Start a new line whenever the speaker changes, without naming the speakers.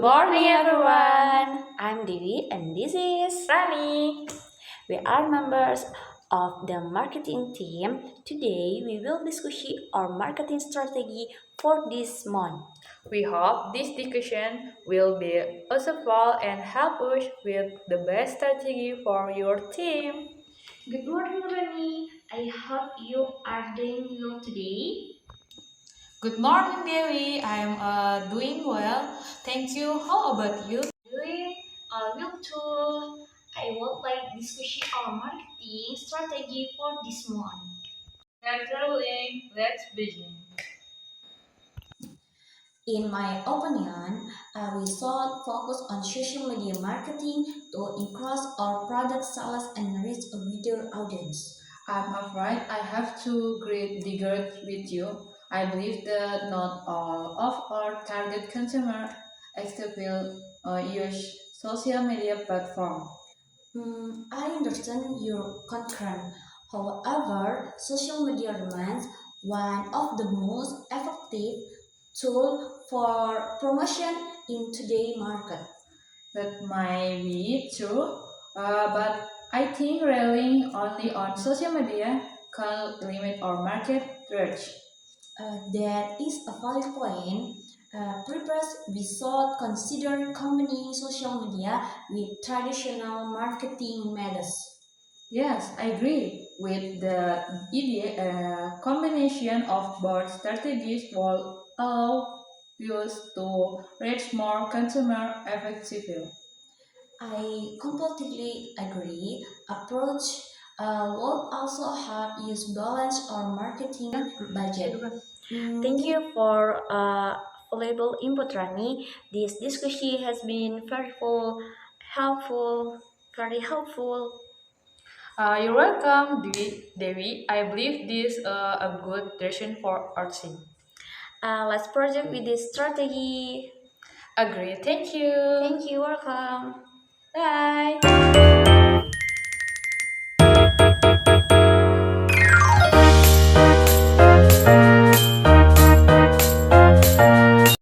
Good morning, everyone. I'm Dewi, and this is
Rani.
we are members of the marketing team. Today, we will discuss our marketing strategy for this month.
We hope this discussion will be useful and help us with the best strategy for your team.
Good morning, Rani. I hope you are doing well today.
Good morning, Dewi. I'm doing well. Thank you. How about you?
Doing well too. I would like discuss our marketing strategy for this month.
Naturally, let's begin.
In my opinion, we should focus on social media marketing to increase our product sales and reach a wider audience.
I'm afraid I have to disagree with you. I believe that not all of our target consumer actively use social media platform.
I understand your concern. However, social media remains one of the most effective tools for promotion in today's market.
That might be true, but I think relying only on social media can limit our market reach.
That is a valid point. Perhaps we should consider combining social media with traditional marketing methods.
Yes, I agree with the idea. A combination of both strategies will allow us to reach more consumer effectively.
I completely agree. Approach will also help use balance our marketing budget. Thank you for valuable input, Rani. This discussion has been helpful, very helpful.
You're welcome, Devi. I believe this is a good direction for our team.
Let's project with this strategy.
Agree. Thank you.
Thank you, welcome.
Bye.